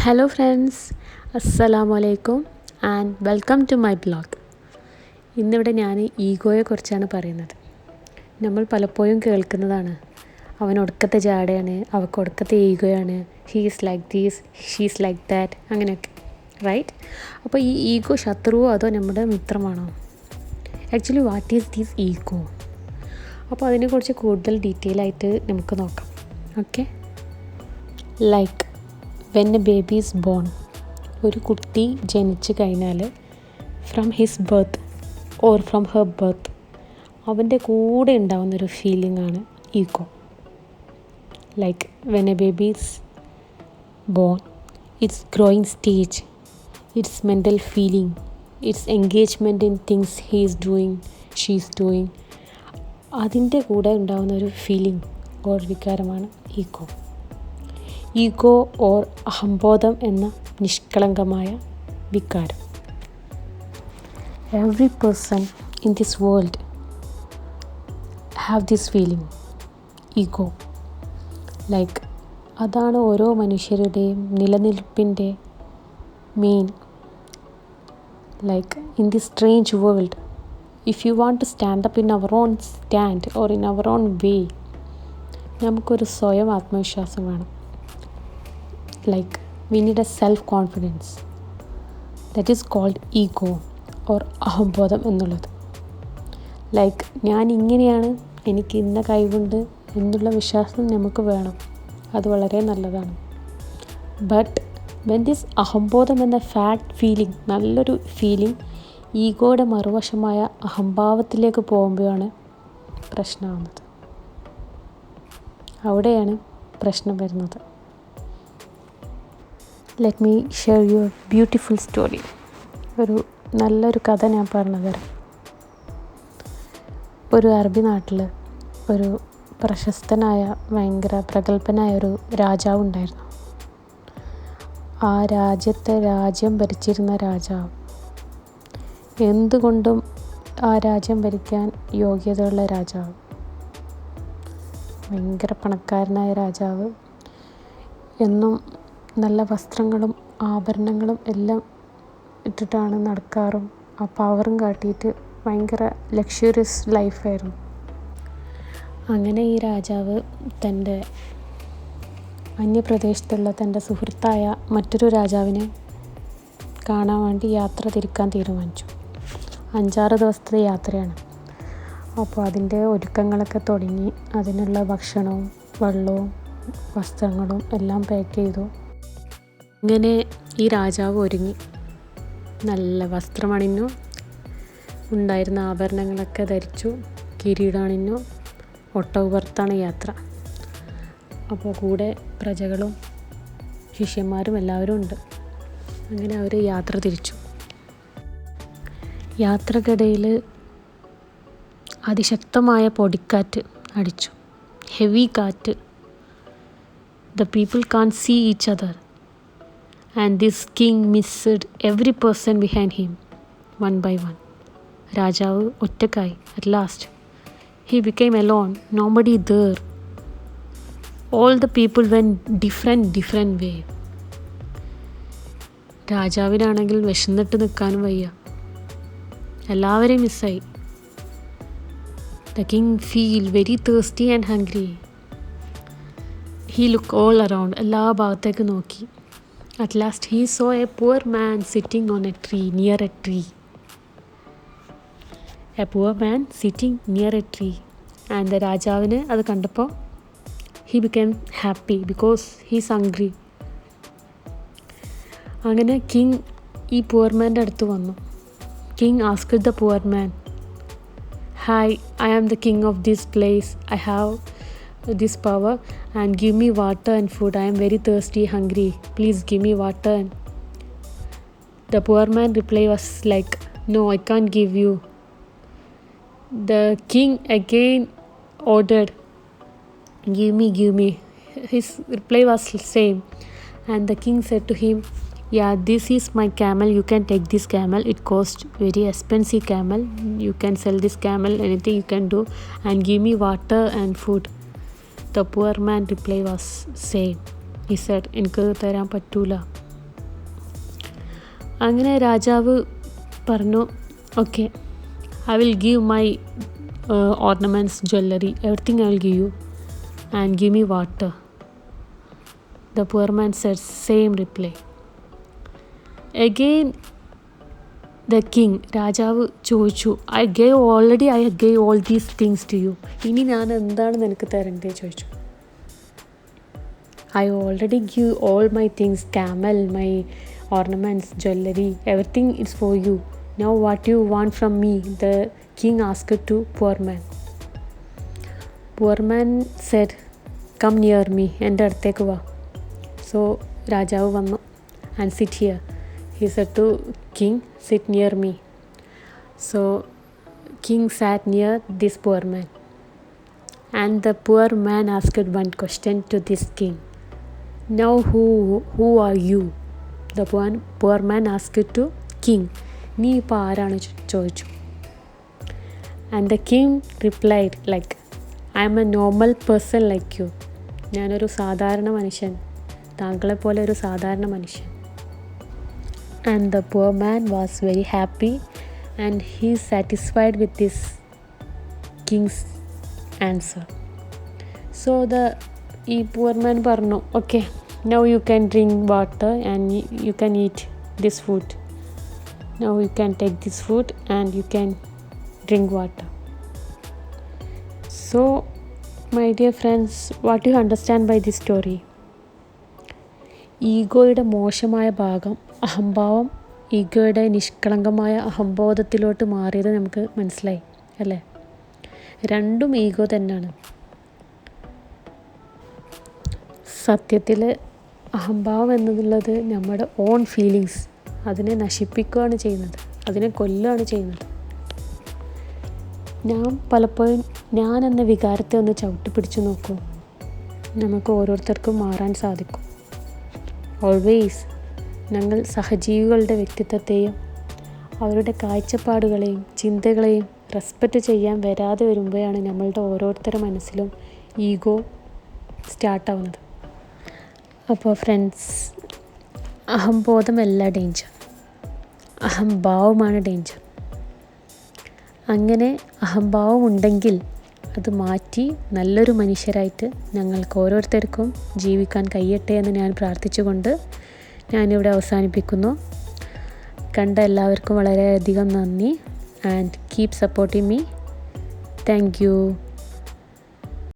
Hello friends, അസ്സലാമു അലൈക്കും and welcome to my blog. ഇന്നിവിടെ ഞാൻ ഈഗോയെക്കുറിച്ചാണ് പറയുന്നത്. നമ്മൾ പലപ്പോഴും കേൾക്കുന്നതാണ്, അവൻ ഒടുക്കത്തെ ജാടയാണ്, അവൾക്ക് ഒടുക്കത്തെ ഈഗോയാണ്, he is like these, she is like that, അങ്ങനെയൊക്കെ, റൈറ്റ്? അപ്പോൾ ഈ ഈഗോ ശത്രുവോ അതോ നമ്മുടെ മിത്രമാണോ? Actually what is these ego? അപ്പോൾ അതിനെക്കുറിച്ച് കൂടുതൽ ഡീറ്റെയിൽ ആയിട്ട് നമുക്ക് നോക്കാം. Okay, like when a baby is born, ഒരു കുട്ടി ജനിച്ചു കഴിഞ്ഞാൽ from his birth or from her birth അവൻ്റെ കൂടെ ഉണ്ടാകുന്നൊരു ഫീലിംഗ് ആണ് ego. Like when a baby is born, it's growing stage, it's mental feeling, it's engagement in things he is doing, she is doing, അതിൻ്റെ കൂടെ ഉണ്ടാകുന്ന ഒരു feeling or വികാരമാണ് ego. Ego or അഹംബോധം എന്ന നിഷ്കളങ്കമായ വികാരം. Every person in this world have this feeling, ego. Like അതാണ് ഓരോ മനുഷ്യരുടെയും നിലനിൽപ്പിൻ്റെ main. Like in this strange world, if you want to stand up in our own stand or in our own way, നമുക്കൊരു സ്വയം ആത്മവിശ്വാസം വേണം. Like we need a self-confidence, that is called ego or അഹംബോധം എന്നുള്ളത്. Like ഞാൻ ഇങ്ങനെയാണ്, എനിക്ക് ഇന്ന കഴിവുണ്ട് എന്നുള്ള വിശ്വാസം നമുക്ക് വേണം, അത് വളരെ നല്ലതാണ്. ബട്ട് വെൻ ദിസ് അഹംബോധം എന്ന ഫാറ്റ് ഫീലിംഗ്, നല്ലൊരു ഫീലിംഗ്, ഈഗോയുടെ മറുവശമായ അഹംഭാവത്തിലേക്ക് പോകുമ്പോഴാണ് പ്രശ്നമാകുന്നത്. അവിടെയാണ് പ്രശ്നം വരുന്നത്. Let me share you a beautiful story. ഒരു നല്ലൊരു കഥ ഞാൻ പറഞ്ഞു തരാം. ഒരു അറബി നാട്ടിൽ ഒരു പ്രശസ്തനായ ഭയങ്കര പ്രഗത്ഭനായ ഒരു രാജാവ് ഉണ്ടായിരുന്നു. ആ രാജ്യം ഭരിച്ചിരുന്ന രാജാവ് എന്തുകൊണ്ടും ആ രാജ്യം ഭരിക്കാൻ യോഗ്യതയുള്ള രാജാവ്, ഭയങ്കര പണക്കാരനായ രാജാവ്, എന്നും നല്ല വസ്ത്രങ്ങളും ആഭരണങ്ങളും എല്ലാം ഇട്ടിട്ടാണ് നടക്കാറും ആ പവറും കാട്ടിയിട്ട് ഭയങ്കര ലക്ഷറിയസ് ലൈഫായിരുന്നു. അങ്ങനെ ഈ രാജാവ് തൻ്റെ അന്യപ്രദേശത്തുള്ള തൻ്റെ സുഹൃത്തായ മറ്റൊരു രാജാവിനെ കാണാൻ വേണ്ടി യാത്ര തിരിക്കാൻ തീരുമാനിച്ചു. 5-6 ദിവസത്തെ യാത്രയാണ്. അപ്പോൾ അതിൻ്റെ ഒരുക്കങ്ങളൊക്കെ തുടങ്ങി. അതിനുള്ള ഭക്ഷണവും വെള്ളവും വസ്ത്രങ്ങളും എല്ലാം പാക്ക് ചെയ്തു. ഇങ്ങനെ ഈ രാജാവ് ഒരുങ്ങി, നല്ല വസ്ത്രമണിഞ്ഞു, ഉണ്ടായിരുന്ന ആഭരണങ്ങളൊക്കെ ധരിച്ചു, കിരീടമണിഞ്ഞു, ഒട്ടകപ്പുറത്താണ് യാത്ര. അപ്പോൾ കൂടെ പ്രജകളും ശിഷ്യന്മാരും എല്ലാവരും ഉണ്ട്. അങ്ങനെ അവർ യാത്ര തിരിച്ചു. യാത്രക്കിടയിൽ അതിശക്തമായ പൊടിക്കാറ്റ് അടിച്ചു, ഹെവി കാറ്റ്. The people can't see each other. And this king missed every person behind him, one by one. രാജാവ് ഒറ്റക്കായി. At last, he became alone. Nobody there. All the people went different way. രാജാവിനാണെങ്കിൽ വിശന്നിട്ട് നിൽക്കാനും വയ്യ, എല്ലാവരെയും മിസ്സായി. The king feel very thirsty and hungry. He looked all around. എല്ലാ ഭാഗത്തേക്ക് നോക്കി. At last he saw a poor man sitting on a tree, near a tree. A poor man sitting near a tree. And the രാജാവിന് അത് കണ്ടപ്പോൾ he became happy because he is hungry. അങ്ങനെ king ഈ poor manൻ്റെ അടുത്ത് വന്നു. King asked the poor man, "Hi, I am the king of this place. I have this power and give me water and food. I am very thirsty, hungry. Please give me water." The poor man reply was like, "No, I can't give you." The king again ordered, give me." His reply was same. And the king said to him, "Yeah, this is my camel. You can take this camel. It costs very expensive camel. You can sell this camel, anything you can do, and give me water and food." The poor man reply was same. He said, എനിക്ക് തരാൻ പറ്റൂല, അങ്ങനെ രാജാവ് പറഞ്ഞു, okay, I will give my ornaments, jewellery, everything I will give you and give me water. The poor man said same reply. Again the king, രാജാവ് ചോദിച്ചു, I gave all these things to you. ഇനി ഞാൻ എന്താണ് നിനക്ക് തരേണ്ടത് ചോദിച്ചു. I already give all my things, camel, my ornaments, jewellery, everything it's for you. Now what you want from me? The king asked to poor man. Poor man said, come near me, എൻ്റെ അടുത്തേക്ക് വാ. So രാജാവ് വന്നു, and sit here. He said to king, sit near me. So king sat near this poor man, and the poor man asked one question to this king. Now who are you? The poor man asked to king, നീ ഇപ്പോൾ ആരാണ് ചോദിച്ചു. And the king replied like, I am a normal person like you. ഞാനൊരു സാധാരണ മനുഷ്യൻ, താങ്കളെപ്പോലെ ഒരു സാധാരണ മനുഷ്യൻ. And the poor man was very happy and he is satisfied with this king's answer. So ഈ poor man പറഞ്ഞു, okay, now you can drink water and you can eat this food. Now you can take this food and you can drink water. So my dear friends, what you understand by this story? ഈഗോയുടെ മോശമായ ഭാഗം അഹംഭാവം, ഈഗോയുടെ നിഷ്കളങ്കമായ അഹംബോധത്തിലോട്ട് മാറിയത് നമുക്ക് മനസ്സിലായി അല്ലേ? രണ്ടും ego തന്നെയാണ്. സത്യത്തിൽ അഹംഭാവം എന്നുള്ളത് നമ്മുടെ ഓൺ ഫീലിങ്സ്, അതിനെ നശിപ്പിക്കുകയാണ് ചെയ്യുന്നത്, അതിനെ കൊല്ലുകയാണ് ചെയ്യുന്നത്. പലപ്പോഴും ഞാൻ എന്ന വികാരത്തെ ഒന്ന് ചവിട്ടി പിടിച്ചു നോക്കൂ, നമുക്ക് ഓരോരുത്തർക്കും മാറാൻ സാധിക്കും. ഓൾവേസ് ഞങ്ങൾ സഹജീവികളുടെ വ്യക്തിത്വത്തെയും അവരുടെ കാഴ്ചപ്പാടുകളെയും ചിന്തകളെയും റെസ്പെക്റ്റ് ചെയ്യാൻ വരാതെ വരുമ്പോഴാണ് നമ്മളുടെ ഓരോരുത്തരുടെ മനസ്സിലും ഈഗോ സ്റ്റാർട്ടാവുന്നത്. അപ്പോൾ ഫ്രണ്ട്സ്, അഹംബോധമല്ല ഡേഞ്ചർ, അഹംഭാവമാണ് ഡേഞ്ചർ. അങ്ങനെ അഹംഭാവം ഉണ്ടെങ്കിൽ അത് മാറ്റി നല്ലൊരു മനുഷ്യരായിട്ട് ഞങ്ങൾക്ക് ഓരോരുത്തർക്കും ജീവിക്കാൻ കഴിയട്ടെ എന്ന് ഞാൻ പ്രാർത്ഥിച്ചുകൊണ്ട് ഞാനിവിടെ അവസാനിപ്പിക്കുന്നു. കണ്ട എല്ലാവർക്കും വളരെയധികം നന്ദി. And keep supporting me. Thank you.